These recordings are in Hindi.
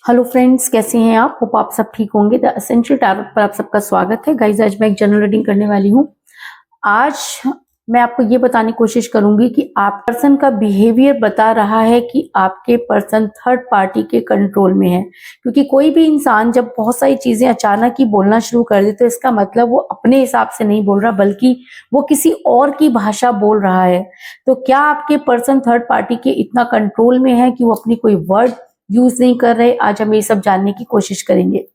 हेलो फ्रेंड्स, कैसे हैं आप? होप आप सब ठीक होंगे। द एसेंशियल टैरोट पर आप सबका स्वागत है। गाइस, आज मैं एक जनरल रीडिंग करने वाली हूँ। आज मैं आपको ये बताने की कोशिश करूंगी कि आप पर्सन का बिहेवियर बता रहा है कि आपके पर्सन थर्ड पार्टी के कंट्रोल में है। क्योंकि कोई भी इंसान जब बहुत सारी चीजें अचानक ही बोलना शुरू कर दे तो इसका मतलब वो अपने हिसाब से नहीं बोल रहा, बल्कि वो किसी और की भाषा बोल रहा है। तो क्या आपके पर्सन थर्ड पार्टी के इतना कंट्रोल में है कि वो अपनी कोई वर्ड यूज नहीं कर रहे? आज हम ये सब जानने की कोशिश करेंगे।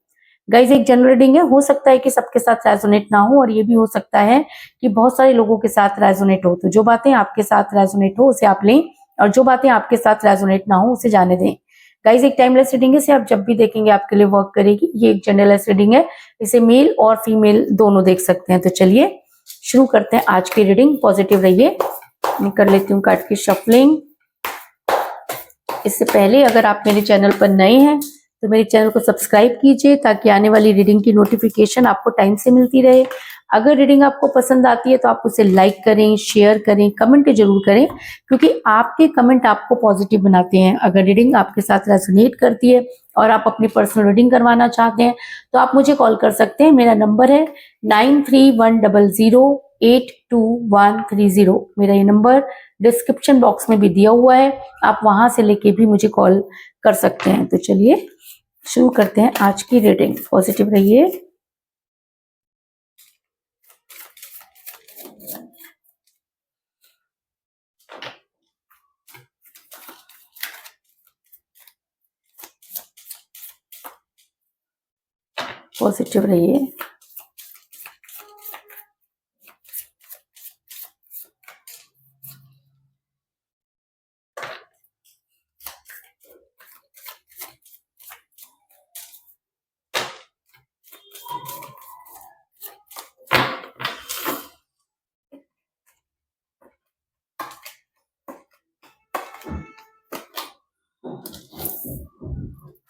गाइज, एक जनरल रीडिंग है, हो सकता है कि सबके साथ रेजोनेट ना हो, और ये भी हो सकता है कि बहुत सारे लोगों के साथ रेजोनेट हो। तो जो बातें आपके साथ रेजोनेट हो उसे आप लें, और जो बातें आपके साथ रेजोनेट ना हो उसे जाने दें। गाइज, एक टाइमलेस रीडिंग है, इसे आप जब भी देखेंगे आपके लिए वर्क करेगी। ये एक जनरलेस रीडिंग है, इसे मेल और फीमेल दोनों देख सकते हैं। तो चलिए शुरू करते हैं आज की रीडिंग। पॉजिटिव रहिए। मैं कर लेती हूँ कार्ड की शफलिंग। इससे पहले अगर आप मेरे चैनल पर नए हैं तो मेरे चैनल को सब्सक्राइब कीजिए ताकि आने वाली रीडिंग की नोटिफिकेशन आपको टाइम से मिलती रहे। अगर रीडिंग आपको पसंद आती है तो आप उसे लाइक करें, शेयर करें, कमेंट जरूर करें, क्योंकि आपके कमेंट आपको पॉजिटिव बनाते हैं। अगर रीडिंग आपके साथ रेजोनेट करती है और आप अपनी पर्सनल रीडिंग करवाना चाहते हैं तो आप मुझे कॉल कर सकते हैं। मेरा नंबर है 9310082130। मेरा ये नंबर डिस्क्रिप्शन बॉक्स में भी दिया हुआ है, आप वहां से लेके भी मुझे कॉल कर सकते हैं। तो चलिए शुरू करते हैं आज की रीडिंग। पॉजिटिव रहिए। पॉजिटिव रहिए।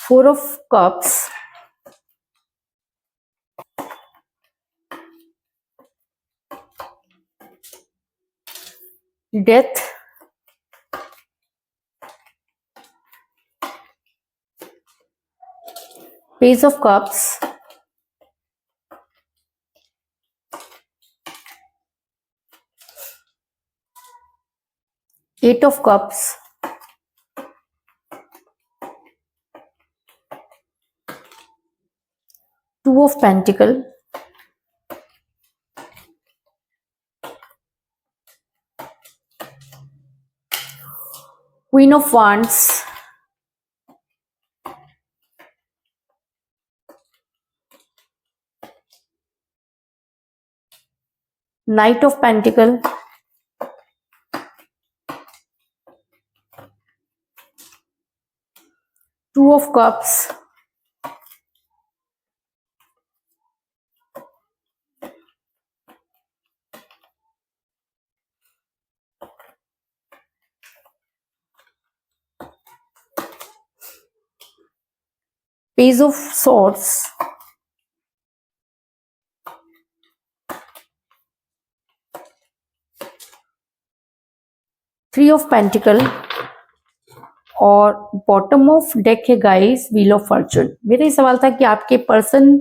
Four of cups, death, page of cups, eight of cups, two of pentacle, queen of wands, knight of pentacle, two of cups, page of swords, three of pentacle, और बॉटम ऑफ डेक है गाइस व्हील ऑफ फॉर्चून। मेरा ये सवाल था कि आपके पर्सन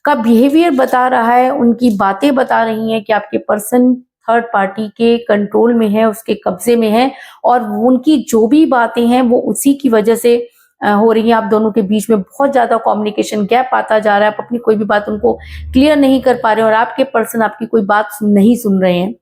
का बिहेवियर बता रहा है, उनकी बातें बता रही हैं कि आपके पर्सन थर्ड पार्टी के कंट्रोल में है, उसके कब्जे में है, और उनकी जो भी बातें हैं वो उसी की वजह से हो रही है। आप दोनों के बीच में बहुत ज्यादा कम्युनिकेशन गैप आता जा रहा है। आप अपनी कोई भी बात उनको क्लियर नहीं कर पा रहे, और आपके पर्सन आपकी कोई बात नहीं सुन रहे हैं।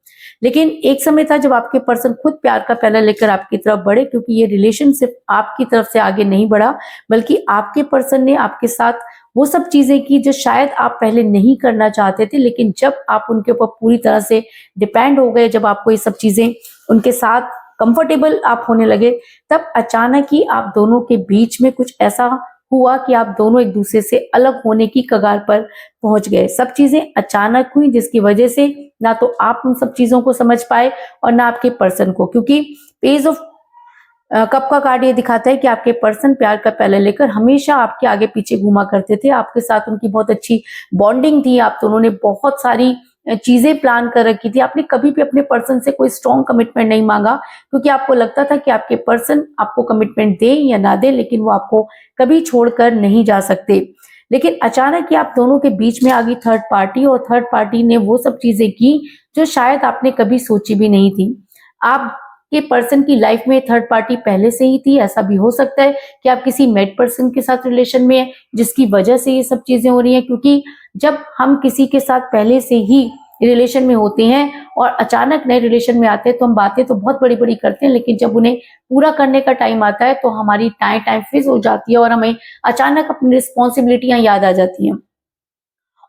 लेकिन एक समय था जब आपके पर्सन खुद प्यार का प्याला लेकर आपकी तरफ बढ़े, क्योंकि ये रिलेशन सिर्फ आपकी तरफ से आगे नहीं बढ़ा, बल्कि आपके पर्सन ने आपके साथ वो सब चीजें की जो शायद आप पहले नहीं करना चाहते थे। लेकिन जब आप उनके ऊपर पूरी तरह से डिपेंड हो गए, जब आपको ये सब चीजें उनके साथ कंफर्टेबल आप होने लगे, तब अचानक ही आप दोनों के बीच में कुछ ऐसा हुआ कि आप दोनों एक दूसरे से अलग होने की कगार पर पहुंच गए। सब चीजें अचानक हुई, जिसकी वजह से ना तो आप उन सब चीजों को समझ पाए और ना आपके पर्सन को। क्योंकि पेज ऑफ कप का कार्ड ये दिखाता है कि आपके पर्सन प्यार का प्याला लेकर हमेशा आपके आगे पीछे घूमा करते थे। आपके साथ उनकी बहुत अच्छी बॉन्डिंग थी, आप दोनों ने बहुत सारी चीजें प्लान कर रखी थी, आपने कभी भी अपने पर्सन से कोई स्ट्रॉन्ग कमिटमेंट नहीं मांगा, क्योंकि आपको लगता था कि आपके पर्सन आपको कमिटमेंट दे या ना दे, लेकिन वो आपको कभी छोड़कर नहीं जा सकते। लेकिन अचानक ही आप दोनों के बीच में आ गई थर्ड पार्टी, और थर्ड पार्टी ने वो सब चीजें की जो शायद आपने कभी सोची भी नहीं थी। आपके पर्सन की लाइफ में थर्ड पार्टी पहले से ही थी, ऐसा भी हो सकता है कि आप किसी मेड पर्सन के साथ रिलेशन में हैं, जिसकी वजह से ये सब चीजें हो रही हैं। क्योंकि जब हम किसी के साथ पहले से ही रिलेशन में होते हैं और अचानक नए रिलेशन में आते हैं, तो हम बातें तो बहुत बड़ी बड़ी करते हैं, लेकिन जब उन्हें पूरा करने का टाइम आता है तो हमारी टाइम फिक्स हो जाती है और हमें अचानक अपनी रिस्पॉन्सिबिलिटियां याद आ जाती हैं।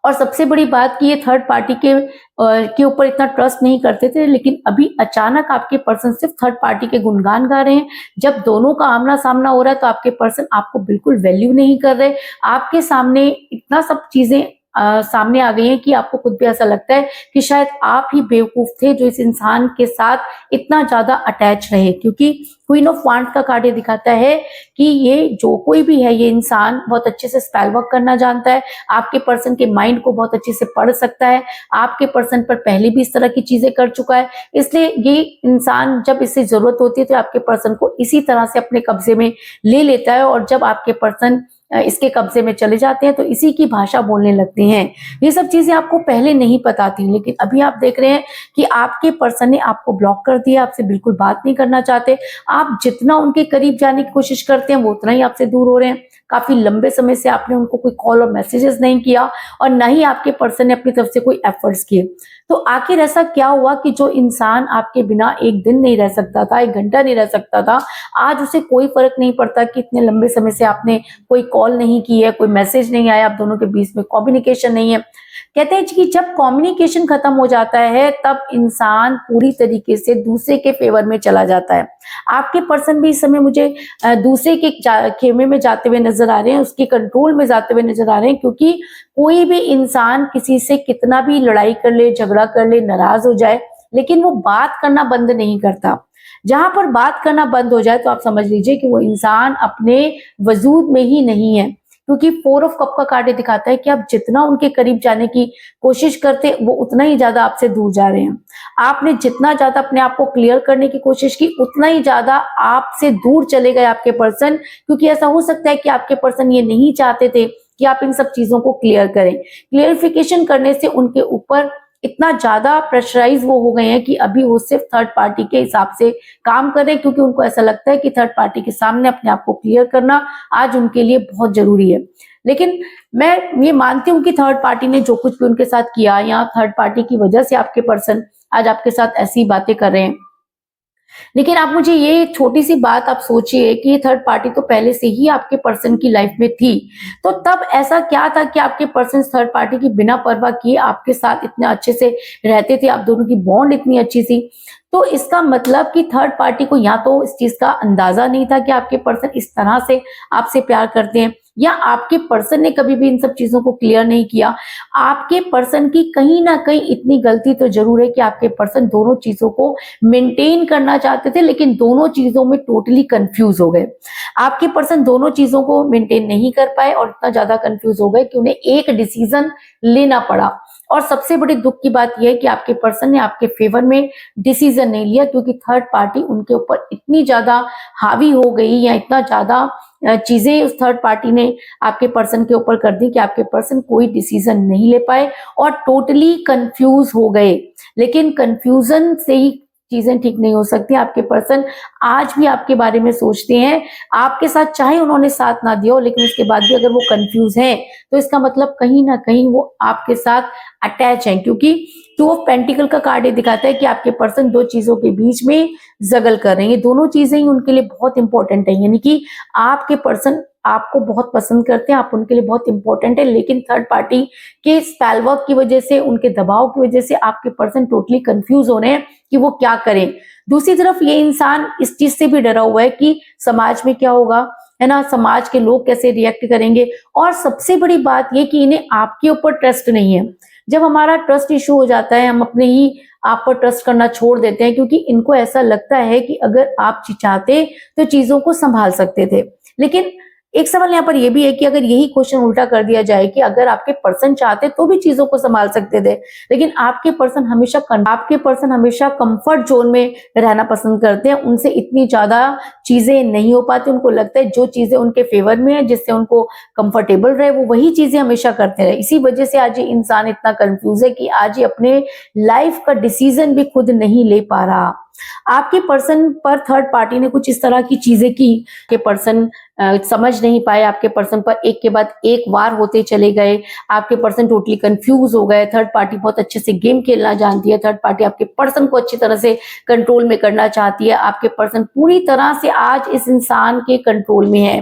और सबसे बड़ी बात कि ये थर्ड पार्टी के ऊपर इतना ट्रस्ट नहीं करते थे, लेकिन अभी अचानक आपके पर्सन सिर्फ थर्ड पार्टी के गुणगान गा रहे हैं। जब दोनों का आमना सामना हो रहा है तो आपके पर्सन आपको बिल्कुल वैल्यू नहीं कर रहे। आपके सामने इतना सब चीजें सामने आ गई हैं कि आपको खुद भी ऐसा लगता है कि शायद आप ही बेवकूफ थे जो इस इंसान के साथ इतना ज्यादा अटैच रहे। क्योंकि क्वीन ऑफ वांड का कार्ड ये दिखाता है कि ये जो कोई भी है, ये इंसान बहुत अच्छे से स्पेल वर्क करना जानता है, आपके पर्सन के माइंड को बहुत अच्छे से पढ़ सकता है, आपके पर्सन पर पहले भी इस तरह की चीजें कर चुका है। इसलिए ये इंसान जब इसे जरूरत होती है तो आपके पर्सन को इसी तरह से अपने कब्जे में ले लेता है, और जब आपके पर्सन इसके कब्जे में चले जाते हैं तो इसी की भाषा बोलने लगते हैं। ये सब चीजें आपको पहले नहीं पता थी, लेकिन अभी आप देख रहे हैं कि आपके पर्सन ने आपको ब्लॉक कर दिया, आपसे बिल्कुल बात नहीं करना चाहते। आप जितना उनके करीब जाने की कोशिश करते हैं वो उतना ही आपसे दूर हो रहे हैं। काफी लंबे समय से आपने उनको कोई कॉल और मैसेजेस नहीं किया, और ना ही आपके पर्सन ने अपनी तरफ से कोई एफर्ट्स किए। तो आखिर ऐसा क्या हुआ कि जो इंसान आपके बिना एक दिन नहीं रह सकता था, एक घंटा नहीं रह सकता था, आज उसे कोई फर्क नहीं पड़ता कि इतने लंबे समय से आपने कोई कॉल नहीं की है, कोई मैसेज नहीं आया, आप दोनों के बीच में कम्युनिकेशन नहीं है। कहते हैं कि जब कम्युनिकेशन खत्म हो जाता है तब इंसान पूरी तरीके से दूसरे के फेवर में चला जाता है। आपके पर्सन भी इस समय मुझे दूसरे के खेमे में जाते हुए नजर आ रहे हैं, उसके कंट्रोल में जाते हुए नजर आ रहे हैं। क्योंकि कोई भी इंसान किसी से कितना भी लड़ाई कर ले, झगड़ा कर ले, नाराज हो जाए, लेकिन वो बात करना बंद नहीं करता। जहां पर बात करना बंद हो जाए तो आप समझ लीजिए कि वो इंसान अपने वजूद में ही नहीं है। क्योंकि फोर ऑफ कप का कार्ड दिखाता है कि आप जितना उनके करीब जाने की कोशिश करते वो उतना ही ज्यादा आपसे दूर जा रहे हैं। आपने जितना ज्यादा अपने आप को क्लियर करने की कोशिश की उतना ही ज्यादा आपसे दूर चले गए आपके पर्सन। क्योंकि ऐसा हो सकता है कि आपके पर्सन ये नहीं चाहते थे कि आप इन सब चीजों को क्लियर करें। क्लियरिफिकेशन करने से उनके ऊपर इतना ज्यादा प्रेशराइज वो हो गए हैं कि अभी वो सिर्फ थर्ड पार्टी के हिसाब से काम कर रहे हैं। क्योंकि उनको ऐसा लगता है कि थर्ड पार्टी के सामने अपने आप को क्लियर करना आज उनके लिए बहुत जरूरी है। लेकिन मैं ये मानती हूँ कि थर्ड पार्टी ने जो कुछ भी उनके साथ किया, या थर्ड पार्टी की वजह से आपके पर्सन आज आपके साथ ऐसी बातें कर रहे हैं। लेकिन आप मुझे ये छोटी सी बात आप सोचिए कि ये थर्ड पार्टी तो पहले से ही आपके पर्सन की लाइफ में थी, तो तब ऐसा क्या था कि आपके पर्सन थर्ड पार्टी की बिना परवाह किए आपके साथ इतने अच्छे से रहते थे, आप दोनों की बॉन्ड इतनी अच्छी थी। तो इसका मतलब कि थर्ड पार्टी को या तो इस चीज का अंदाजा नहीं था कि आपके पर्सन इस तरह से आपसे प्यार करते हैं, या आपके पर्सन ने कभी भी इन सब चीजों को क्लियर नहीं किया। आपके पर्सन की कहीं ना कहीं इतनी गलती तो जरूर है कि आपके पर्सन दोनों चीजों को मेंटेन करना चाहते थे, लेकिन दोनों चीजों में टोटली कंफ्यूज हो गए। आपके पर्सन दोनों चीजों को मेंटेन नहीं कर पाए और इतना ज्यादा कंफ्यूज हो गए कि उन्हें एक डिसीजन लेना पड़ा। और सबसे बड़ी दुख की बात यह है कि आपके पर्सन ने आपके फेवर में डिसीजन नहीं लिया, क्योंकि थर्ड पार्टी उनके ऊपर इतनी ज्यादा हावी हो गई, या इतना ज्यादा चीजें उस थर्ड पार्टी ने आपके पर्सन के ऊपर कर दी कि आपके पर्सन कोई डिसीजन नहीं ले पाए और टोटली कंफ्यूज हो गए। लेकिन कंफ्यूजन से ही चीजें ठीक नहीं हो सकती। आपके पर्सन आज भी आपके बारे में सोचते हैं, आपके साथ चाहे उन्होंने साथ ना दिया हो, लेकिन उसके बाद भी अगर वो कंफ्यूज हैं तो इसका मतलब कहीं ना कहीं वो आपके साथ अटैच हैं। क्योंकि टू ऑफ पेंटिकल का कार्ड ये दिखाता है कि आपके पर्सन दो चीजों के बीच में जगल कर रहे हैं। ये दोनों चीजें ही उनके लिए बहुत इंपॉर्टेंट है, यानी कि आपके पर्सन आपको बहुत पसंद करते हैं, आप उनके लिए बहुत इंपॉर्टेंट है, लेकिन थर्ड पार्टी के स्पेल वर्क की वजह से, उनके दबाव की वजह से आपके पर्सन टोटली कंफ्यूज हो रहे हैं कि वो क्या करें। दूसरी तरफ ये इंसान इस चीज से भी डरा हुआ है कि समाज में क्या होगा, है ना, समाज के लोग कैसे रिएक्ट करेंगे। और सबसे बड़ी बात ये कि इन्हें आपके ऊपर ट्रस्ट नहीं है। जब हमारा ट्रस्ट इशू हो जाता है, हम अपने ही आप पर ट्रस्ट करना छोड़ देते हैं, क्योंकि इनको ऐसा लगता है कि अगर आप चाहते तो चीजों को संभाल सकते थे। लेकिन एक सवाल यहाँ पर ये भी है कि अगर यही क्वेश्चन उल्टा कर दिया जाए कि अगर आपके पर्सन चाहते तो भी चीजों को संभाल सकते थे, लेकिन आपके पर्सन हमेशा कंफर्ट जोन में रहना पसंद करते हैं, उनसे इतनी ज्यादा चीजें नहीं हो पाती, उनको लगता है जो चीजें उनके फेवर में है, जिससे उनको कंफर्टेबल रहे, वो वही चीजें हमेशा करते रहे। इसी वजह से आज ये इंसान इतना कंफ्यूज है कि आज ये अपने लाइफ का डिसीजन भी खुद नहीं ले पा रहा। आपके पर्सन पर थर्ड पार्टी ने कुछ इस तरह की चीजें की कि पर्सन समझ नहीं पाए, आपके पर्सन पर एक के बाद एक वार होते चले गए, आपके पर्सन टोटली कंफ्यूज हो गए। थर्ड पार्टी बहुत अच्छे से गेम खेलना जानती है, थर्ड पार्टी आपके पर्सन को अच्छी तरह से कंट्रोल में करना चाहती है, आपके पर्सन पूरी तरह से आज इस इंसान के कंट्रोल में है,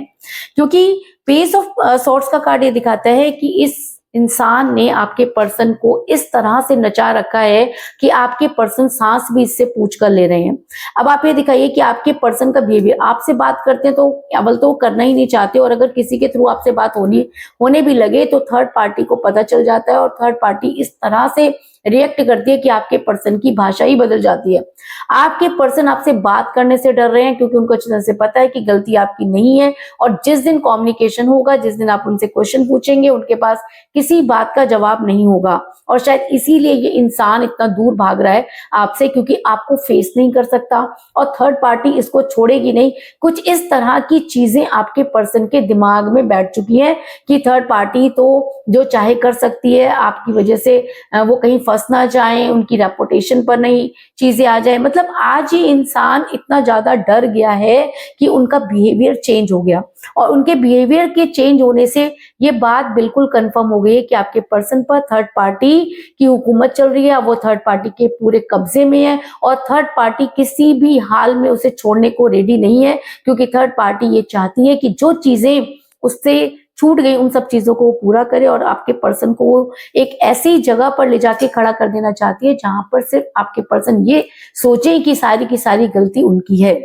क्योंकि पेज ऑफ सॉर्ड्स का कार्ड ये दिखाता है कि इस इंसान ने आपके पर्सन को इस तरह से नचा रखा है कि आपके पर्सन सांस भी इससे पूछ कर ले रहे हैं। अब आप ये दिखाइए कि आपके पर्सन का बिहेवियर, आपसे बात करते हैं तो अव्वल तो वो करना ही नहीं चाहते, और अगर किसी के थ्रू आपसे बात होने भी लगे तो थर्ड पार्टी को पता चल जाता है, और थर्ड पार्टी इस तरह से रिएक्ट करती है कि आपके पर्सन की भाषा ही बदल जाती है। आपके पर्सन आपसे बात करने से डर रहे हैं, क्योंकि उनको अच्छी तरह से पता है कि गलती आपकी नहीं है, और जिस दिन कम्युनिकेशन होगा, जिस दिन आप उनसे क्वेश्चन पूछेंगे, उनके पास किसी बात का जवाब नहीं होगा, और शायद इसीलिए ये इंसान इतना दूर भाग रहा है आपसे, क्योंकि आपको फेस नहीं कर सकता, और थर्ड पार्टी इसको छोड़ेगी नहीं। कुछ इस तरह की चीजें आपके पर्सन के दिमाग में बैठ चुकी है कि थर्ड पार्टी तो जो चाहे कर सकती है, आपकी वजह से वो कहीं फंस ना जाए, उनकी रेपुटेशन पर नई चीजें आ जाए। मतलब आज ये इंसान इतना ज्यादा डर गया है कि उनका बिहेवियर चेंज हो गया, और उनके बिहेवियर के चेंज होने से ये बात बिल्कुल कंफर्म हो गई है कि आपके पर्सन पर थर्ड पार्टी की हुकूमत चल रही है, वो थर्ड पार्टी के पूरे कब्जे में है, और थर्ड पार्टी किसी भी हाल में उसे छोड़ने को रेडी नहीं है, क्योंकि थर्ड पार्टी ये चाहती है कि जो चीजें उससे छूट गई उन सब चीजों को वो पूरा करे, और आपके पर्सन को वो एक ऐसी जगह पर ले जाके खड़ा कर देना चाहती है जहां पर सिर्फ आपके पर्सन ये सोचे कि सारी की सारी गलती उनकी है।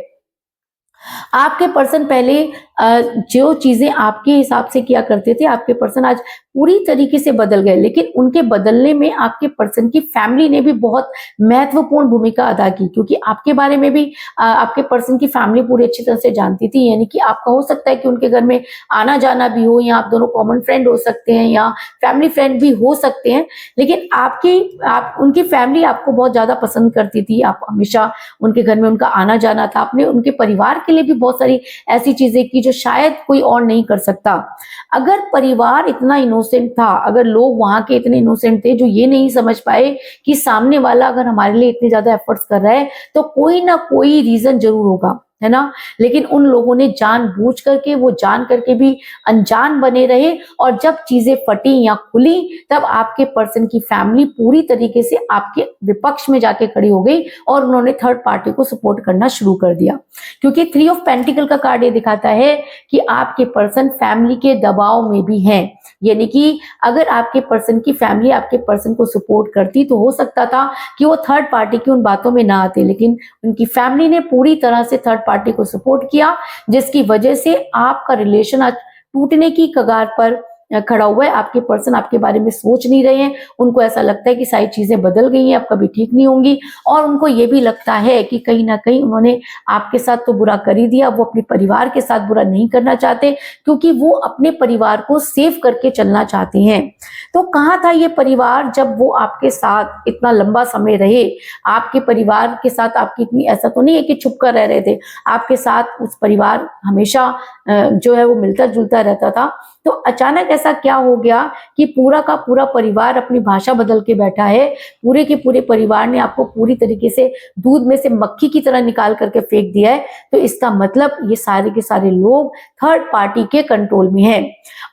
आपके पर्सन पहले जो चीजें आपके हिसाब से किया करते थे, आपके पर्सन आज पूरी तरीके से बदल गए, लेकिन उनके बदलने में आपके पर्सन की फैमिली ने भी बहुत महत्वपूर्ण भूमिका अदा की, क्योंकि आपके बारे में भी आपके पर्सन की फैमिली पूरी अच्छी तरह से जानती थी। यानी कि आपका हो सकता है कि उनके घर में आना जाना भी हो, या आप दोनों कॉमन फ्रेंड हो सकते हैं, या फैमिली फ्रेंड भी हो सकते हैं, लेकिन उनकी फैमिली आपको बहुत ज्यादा पसंद करती थी, आप हमेशा उनके घर में उनका आना जाना था। आपने उनके परिवार के लिए भी बहुत सारी ऐसी चीजें की जो शायद कोई और नहीं कर सकता। अगर परिवार इतना इनोसेंट था, अगर लोग वहां के इतने इनोसेंट थे जो ये नहीं समझ पाए कि सामने वाला अगर हमारे लिए इतने ज्यादा एफर्ट्स कर रहा है तो कोई ना कोई रीजन जरूर होगा, है ना। लेकिन उन लोगों ने जानबूझ करके, वो जान करके भी अनजान बने रहे, और जब चीजें फटी या खुली तब आपके पर्सन की फैमिली पूरी तरीके से आपके विपक्ष में जाके खड़ी हो गई, और उन्होंने थर्ड पार्टी को सपोर्ट करना शुरू कर दिया। क्योंकि 3 ऑफ पेंटिकल का कार्ड ये दिखाता है कि आपके पर्सन फैमिली के दबाव में भी हैं। यानी कि अगर आपके पर्सन की फैमिली आपके पर्सन को सपोर्ट करती तो हो सकता था कि वो थर्ड पार्टी की उन बातों में ना आते, लेकिन उनकी फैमिली ने पूरी तरह से थर्ड पार्टी को सपोर्ट किया, जिसकी वजह से आपका रिलेशन आज टूटने की कगार पर खड़ा हुआ है। आपके पर्सन आपके बारे में सोच नहीं रहे हैं, उनको ऐसा लगता है कि सारी चीजें बदल गई हैं, अब कभी ठीक नहीं होंगी, और उनको ये भी लगता है कि कहीं ना कहीं उन्होंने आपके साथ तो बुरा कर ही दिया, वो अपने परिवार के साथ बुरा नहीं करना चाहते, क्योंकि वो अपने परिवार को सेव करके चलना चाहते हैं। तो कहाँ था ये परिवार जब वो आपके साथ इतना लंबा समय रहे? आपके परिवार के साथ आपकी इतनी, ऐसा तो नहीं है कि छुप कर रह रहे थे, आपके साथ उस परिवार हमेशा जो है वो मिलता जुलता रहता था। तो अचानक ऐसा क्या हो गया कि पूरा का पूरा परिवार अपनी भाषा बदल के बैठा है? पूरे के पूरे परिवार ने आपको पूरी तरीके से दूध में से मक्खी की तरह निकाल करके फेंक दिया है। तो इसका मतलब ये सारे के सारे लोग थर्ड पार्टी के कंट्रोल में हैं।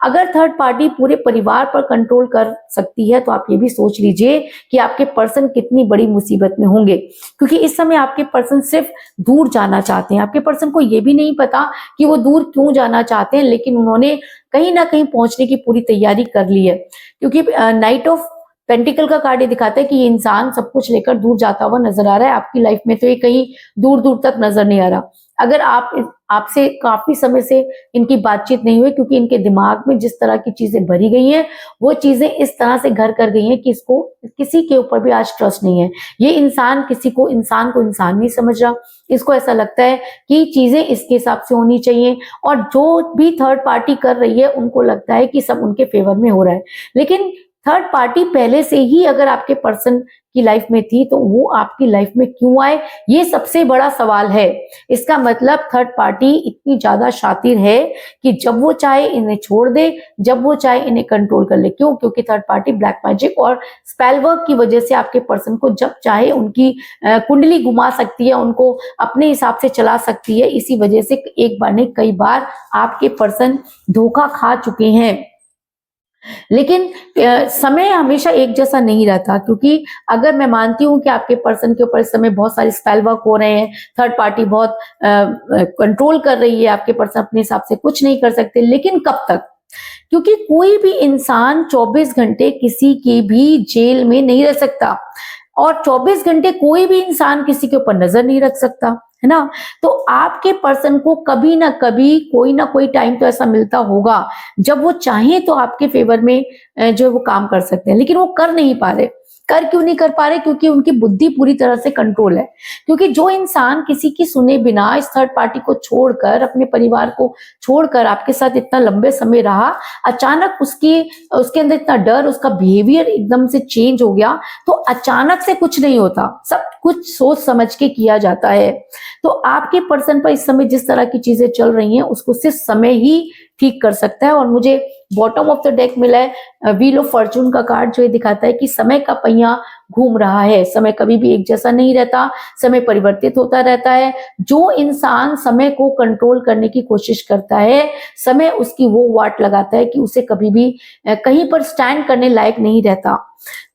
अगर थर्ड पार्टी पूरे परिवार पर कंट्रोल कर सकती है तो आप ये भी सोच लीजिए कि आपके पर्सन कितनी बड़ी मुसीबत में होंगे, क्योंकि इस समय आपके पर्सन सिर्फ दूर जाना चाहते हैं। आपके पर्सन को ये भी नहीं पता कि वो दूर क्यों जाना चाहते हैं, लेकिन उन्होंने कहीं ना कहीं पहुंचने की पूरी तैयारी कर ली है। क्योंकि नाइट ऑफ पेंटिकल का कार्ड ये दिखाता है कि ये इंसान सब कुछ लेकर दूर जाता हुआ नजर आ रहा है। आपकी लाइफ में तो ये कहीं दूर दूर तक नजर नहीं आ रहा। अगर आपसे काफी समय से इनकी बातचीत नहीं हुई, क्योंकि इनके दिमाग में जिस तरह की चीजें भरी गई हैं वो चीजें इस तरह से घर कर गई हैं कि इसको किसी के ऊपर भी आज ट्रस्ट नहीं है। ये इंसान इंसान को इंसान नहीं समझ रहा। इसको ऐसा लगता है कि चीजें इसके हिसाब से होनी चाहिए, और जो भी थर्ड पार्टी कर रही है उनको लगता है कि सब उनके फेवर में हो रहा है। लेकिन थर्ड पार्टी पहले से ही अगर आपके पर्सन की लाइफ में थी तो वो आपकी लाइफ में क्यों आए, ये सबसे बड़ा सवाल है। इसका मतलब थर्ड पार्टी इतनी ज्यादा शातिर है कि जब वो चाहे इन्हें छोड़ दे, जब वो चाहे इन्हें कंट्रोल कर ले। क्यों? क्योंकि थर्ड पार्टी ब्लैक मैजिक और स्पेल वर्क की वजह से आपके पर्सन को जब चाहे उनकी कुंडली घुमा सकती है, उनको अपने हिसाब से चला सकती है। इसी वजह से एक बार नहीं कई बार आपके पर्सन धोखा खा चुके हैं। लेकिन समय हमेशा एक जैसा नहीं रहता, क्योंकि अगर मैं मानती हूं कि आपके पर्सन के ऊपर इस समय बहुत सारे स्पेल वर्क हो रहे हैं, थर्ड पार्टी बहुत कंट्रोल कर रही है, आपके पर्सन अपने हिसाब से कुछ नहीं कर सकते, लेकिन कब तक? क्योंकि कोई भी इंसान 24 घंटे किसी की भी जेल में नहीं रह सकता, और 24 घंटे कोई भी इंसान किसी के ऊपर नजर नहीं रख सकता, है ना। तो आपके पर्सन को कभी ना कभी कोई ना कोई टाइम तो ऐसा मिलता होगा जब वो चाहे तो आपके फेवर में जो वो काम कर सकते हैं, लेकिन वो कर नहीं पा रहे। कर क्यों नहीं कर पा रहे? क्योंकि उनकी बुद्धि पूरी तरह से कंट्रोल है। क्योंकि जो इंसान किसी की सुने बिना इस थर्ड पार्टी को छोड़कर, अपने परिवार को छोड़कर आपके साथ इतना लंबे समय रहा, अचानक उसके अंदर इतना डर, उसका बिहेवियर एकदम से चेंज हो गया, तो अचानक से कुछ नहीं होता, सब कुछ सोच समझ के किया जाता है। तो आपके पर्सन पर इस समय जिस तरह की चीजें चल रही हैं उसको सिर्फ समय ही ठीक कर सकता है। और मुझे बॉटम ऑफ द डेक मिला है व्हील ऑफ फॉर्चून का कार्ड, जो ये दिखाता है कि समय का पहिया घूम रहा है। समय कभी भी एक जैसा नहीं रहता, समय परिवर्तित होता रहता है। जो इंसान समय को कंट्रोल करने की कोशिश करता है, समय उसकी वो वाट लगाता है कि उसे कभी भी कहीं पर स्टैंड करने लायक नहीं रहता।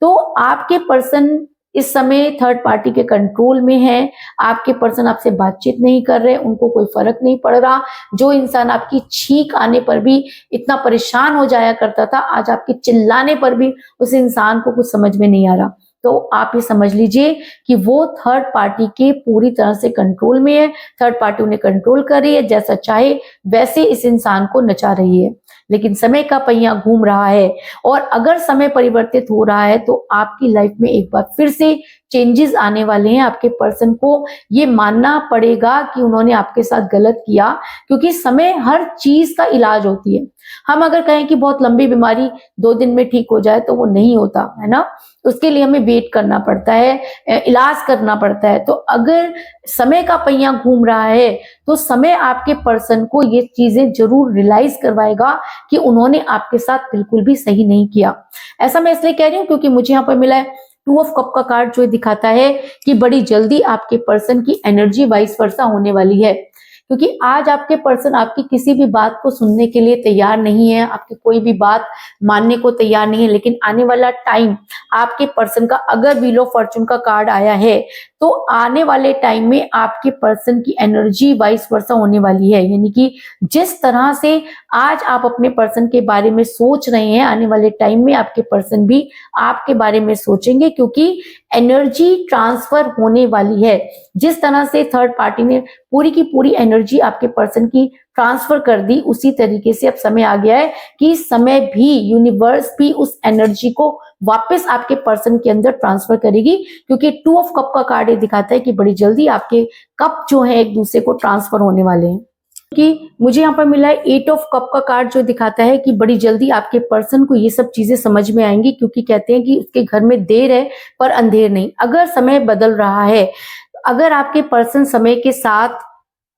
तो आपके पर्सन इस समय थर्ड पार्टी के कंट्रोल में है। आपके पर्सन आपसे बातचीत नहीं कर रहे, उनको कोई फर्क नहीं पड़ रहा। जो इंसान आपकी छींक आने पर भी इतना परेशान हो जाया करता था, आज आपके चिल्लाने पर भी उस इंसान को कुछ समझ में नहीं आ रहा। तो आप ये समझ लीजिए कि वो थर्ड पार्टी के पूरी तरह से कंट्रोल में है। थर्ड पार्टी उन्हें कंट्रोल कर रही है, जैसा चाहे वैसे इस इंसान को नचा रही है। लेकिन समय का पहिया घूम रहा है, और अगर समय परिवर्तित हो रहा है तो आपकी लाइफ में एक बार फिर से चेंजेस आने वाले हैं। आपके पर्सन को ये मानना पड़ेगा कि उन्होंने आपके साथ गलत किया, क्योंकि समय हर चीज का इलाज होती है। हम अगर कहें कि बहुत लंबी बीमारी 2 दिन में ठीक हो जाए तो वो नहीं होता, है ना। उसके लिए हमें वेट करना पड़ता है, इलाज करना पड़ता है। तो अगर समय का पहिया घूम रहा है तो समय आपके पर्सन को ये चीजें जरूर रियलाइज करवाएगा कि उन्होंने आपके साथ बिल्कुल भी सही नहीं किया। ऐसा मैं इसलिए कह रही हूँ क्योंकि मुझे यहाँ पर मिला है 2 ऑफ कप का कार्ड, जो दिखाता है कि बड़ी जल्दी आपके पर्सन की एनर्जी वाइस वर्सा होने वाली है। क्योंकि आज आपके पर्सन आपकी किसी भी बात को सुनने के लिए तैयार नहीं है, आपकी कोई भी बात मानने को तैयार नहीं है। लेकिन आने वाला टाइम आपके पर्सन का, अगर व्हील ऑफ फॉर्चून का कार्ड आया है, तो आने वाले टाइम में आपके पर्सन की एनर्जी वाइस वर्सा होने वाली है। यानी कि जिस तरह से आज आप अपने पर्सन के बारे में सोच रहे हैं, आने वाले टाइम में आपके पर्सन भी आपके बारे में सोचेंगे, क्योंकि एनर्जी ट्रांसफर होने वाली है। जिस तरह से थर्ड पार्टी ने पूरी की पूरी एनर्जी आपके पर्सन की ट्रांसफर कर दी, उसी तरीके से अब समय आ गया है कि समय भी, यूनिवर्स भी उस एनर्जी को वापस आपके पर्सन के अंदर ट्रांसफर करेगी। क्योंकि 2 ऑफ कप का कार्ड ये दिखाता है कि बड़ी जल्दी आपके कप जो है एक दूसरे को ट्रांसफर होने वाले हैं। कि मुझे यहाँ पर मिला है 8 ऑफ कप का कार्ड, जो दिखाता है कि बड़ी जल्दी आपके पर्सन को ये सब चीजें समझ में आएंगी। क्योंकि कहते हैं कि उसके घर में देर है पर अंधेर नहीं। अगर समय बदल रहा है, अगर आपके पर्सन समय के साथ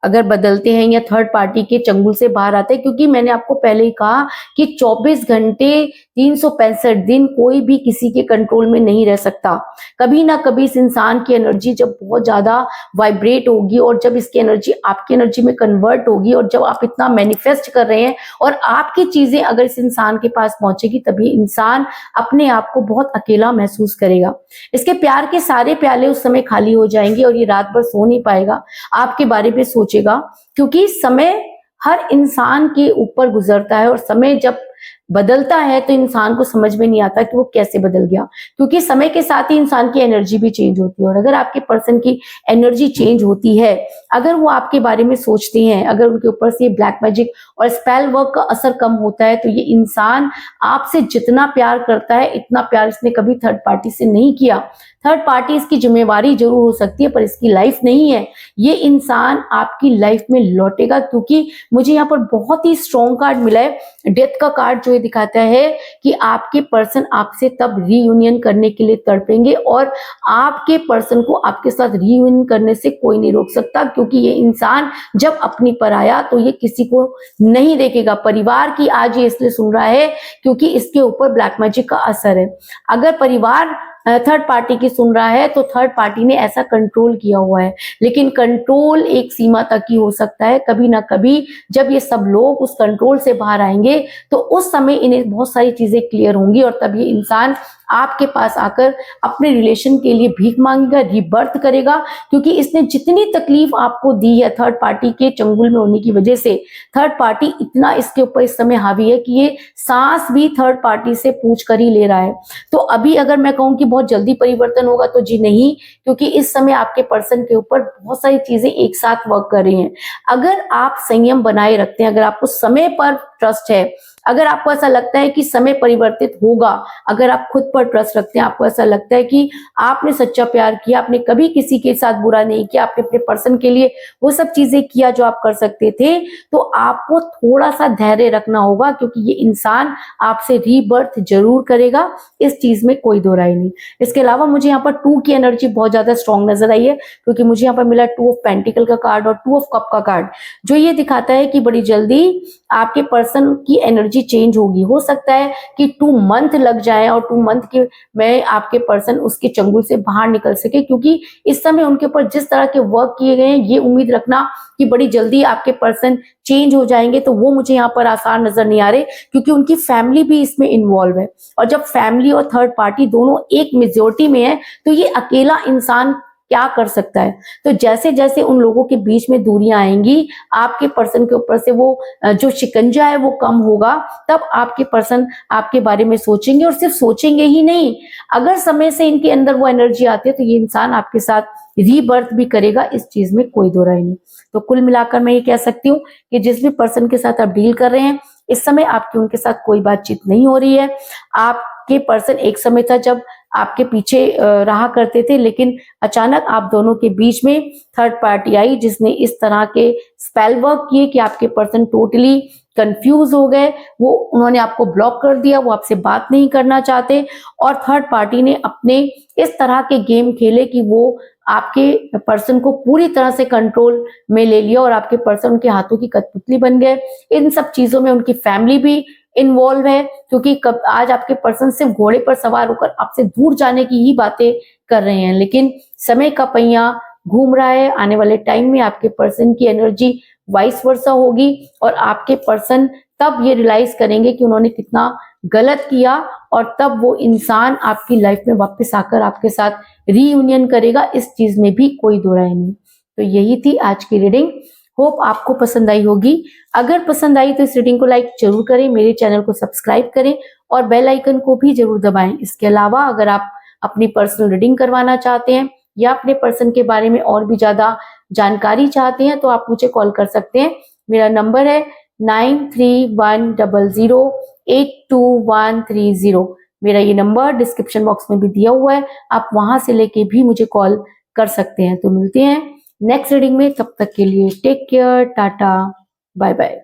अगर बदलते हैं या थर्ड पार्टी के चंगुल से बाहर आते हैं, क्योंकि मैंने आपको पहले ही कहा कि 24 घंटे 365 दिन कोई भी किसी के कंट्रोल में नहीं रह सकता। कभी ना कभी इस इंसान की एनर्जी जब बहुत ज्यादा वाइब्रेट होगी, और जब इसकी एनर्जी आपकी एनर्जी में कन्वर्ट होगी, और जब आप इतना मैनिफेस्ट कर रहे हैं और आपकी चीजें अगर इस इंसान के पास पहुंचेगी, तभी इंसान अपने आप को बहुत अकेला महसूस करेगा। इसके प्यार के सारे प्याले उस समय खाली हो जाएंगे और ये रात भर सो नहीं पाएगा, आपके बारे में सोचेगा। क्योंकि समय हर इंसान के ऊपर गुजरता है, और समय जब बदलता है तो इंसान को समझ में नहीं आता कि वो कैसे बदल गया, क्योंकि समय के साथ ही इंसान की एनर्जी भी चेंज होती है। और अगर आपके पर्सन की एनर्जी चेंज होती है, अगर वो आपके बारे में सोचते हैं, अगर उनके ऊपर से ब्लैक मैजिक और स्पेल वर्क का असर कम होता है, तो ये इंसान आपसे जितना प्यार करता है, इतना प्यार इसने कभी थर्ड पार्टी से नहीं किया। थर्ड पार्टी इसकी जिम्मेवारी जरूर हो सकती है, पर इसकी लाइफ नहीं है। ये इंसान आपकी लाइफ में लौटेगा, क्योंकि मुझे यहाँ पर बहुत ही स्ट्रॉन्ग कार्ड मिला है। डेथ का कार्ड जो ये दिखाता है कि आपके पर्सन आपसे तब रीयूनियन करने के लिए तड़पेंगे, और आपके पर्सन को आपके साथ रीयूनियन करने से कोई नहीं रोक सकता, क्योंकि ये इंसान जब अपनी पर आया तो ये किसी को नहीं देखेगा। परिवार की आज ये इसलिए सुन रहा है क्योंकि इसके ऊपर ब्लैक मैजिक का असर है। अगर परिवार थर्ड पार्टी की सुन रहा है तो थर्ड पार्टी ने ऐसा कंट्रोल किया हुआ है, लेकिन कंट्रोल एक सीमा तक ही हो सकता है। कभी ना कभी जब ये सब लोग उस कंट्रोल से बाहर आएंगे तो उस समय इन्हें बहुत सारी चीजें क्लियर होंगी, और तब ये इंसान आपके पास आकर अपने रिलेशन के लिए भीख मांगेगा, रीबर्थ करेगा, क्योंकि इसने जितनी तकलीफ आपको दी है थर्ड पार्टी के चंगुल में होने की वजह से, थर्ड पार्टी इतना इसके ऊपर इस समय हावी है कि ये सांस भी थर्ड पार्टी से पूछ कर ही ले रहा है। तो अभी अगर मैं कहूँ कि बहुत जल्दी परिवर्तन होगा, तो जी नहीं, क्योंकि इस समय आपके पर्सन के ऊपर बहुत सारी चीजें एक साथ वर्क कर रही हैं। अगर आप संयम बनाए रखते हैं, अगर आपको समय पर ट्रस्ट है, अगर आपको ऐसा लगता है कि समय परिवर्तित होगा, अगर आप खुद पर ट्रस्ट रखते हैं, आपको ऐसा लगता है कि आपने सच्चा प्यार किया, आपने कभी किसी के साथ बुरा नहीं किया, आपने अपने पर्सन के लिए वो सब चीजें किया जो आप कर सकते थे, तो आपको थोड़ा सा धैर्य रखना होगा, क्योंकि ये इंसान आपसे रीबर्थ जरूर करेगा, इस चीज में कोई दो राय नहीं। इसके अलावा मुझे यहाँ पर 2 की एनर्जी बहुत ज्यादा स्ट्रॉन्ग नजर आई है, क्योंकि मुझे यहाँ पर मिला 2 ऑफ पेंटिकल का कार्ड और 2 ऑफ कप का कार्ड, जो ये दिखाता है कि बड़ी जल्दी आपके पर्सन की एनर्जी चेंज होगी। हो सकता है कि 2 मंथ लग जाए और 2 मंथ के में आपके पर्सन उसके चंगुल से बाहर निकल सके, क्योंकि इस समय उनके ऊपर जिस तरह के वर्क किए गए हैं, ये उम्मीद रखना कि बड़ी जल्दी आपके पर्सन चेंज हो जाएंगे, तो वो मुझे यहाँ पर आसान नजर नहीं आ रहे, क्योंकि उनकी फैमिली भी इसमें इन्वॉल्व है। और जब फैमिली और थर्ड पार्टी दोनों एक मेजोरिटी में है, तो ये अकेला इंसान क्या कर सकता है। तो जैसे जैसे उन लोगों के बीच में दूरियां आएंगी, आपके पर्सन के ऊपर से वो जो शिकंजा है वो कम होगा, तब आपके पर्सन आपके बारे में सोचेंगे, और सिर्फ सोचेंगे ही नहीं, अगर समय से इनके अंदर वो एनर्जी आती है तो ये इंसान आपके साथ रीबर्थ भी करेगा, इस चीज में कोई दो राय नहीं। तो कुल मिलाकर मैं ये कह सकती हूँ कि जिस भी पर्सन के साथ आप डील कर रहे हैं, इस समय आपकी उनके साथ कोई बातचीत नहीं हो रही है। आपके पर्सन एक समय था जब आपके पीछे रहा करते थे, लेकिन अचानक आप दोनों के बीच में थर्ड पार्टी आई, जिसने इस तरह के स्पेल वर्क किए कि आपके पर्सन टोटली कंफ्यूज हो गए। वो उन्होंने आपको ब्लॉक कर दिया, वो आपसे बात नहीं करना चाहते, और थर्ड पार्टी ने अपने इस तरह के गेम खेले कि वो आपके पर्सन को पूरी तरह से कंट्रोल में ले लिया, और आपके पर्सन उनके हाथों की कठपुतली बन गए। इन सब चीजों में उनकी फैमिली भी इन्वॉल्व है, क्योंकि आज आपके पर्सन सिर्फ घोड़े पर सवार होकर आपसे दूर जाने की ही बातें कर रहे हैं, लेकिन समय का पहिया घूम रहा है। आने वाले टाइम में आपके पर्सन की एनर्जी वाइस वर्सा होगी, और आपके पर्सन तब ये रियलाइज करेंगे कि उन्होंने कितना गलत किया, और तब वो इंसान आपकी लाइफ में वापस आकर आपके साथ रीयूनियन करेगा, इस चीज में भी कोई दो राय नहीं। तो यही थी आज की रीडिंग, होप आपको पसंद आई होगी। अगर पसंद आई तो इस रीडिंग को लाइक जरूर करें, मेरे चैनल को सब्सक्राइब करें और बेल आइकन को भी जरूर दबाएं। इसके अलावा अगर आप अपनी पर्सनल रीडिंग करवाना चाहते हैं या अपने पर्सन के बारे में और भी ज्यादा जानकारी चाहते हैं, तो आप मुझे कॉल कर सकते हैं। मेरा नंबर है 9310082130। मेरा ये नंबर डिस्क्रिप्शन बॉक्स में भी दिया हुआ है, आप वहां से लेके भी मुझे कॉल कर सकते हैं। तो मिलते हैं नेक्स्ट रीडिंग में, तब तक के लिए take care, tata, bye bye.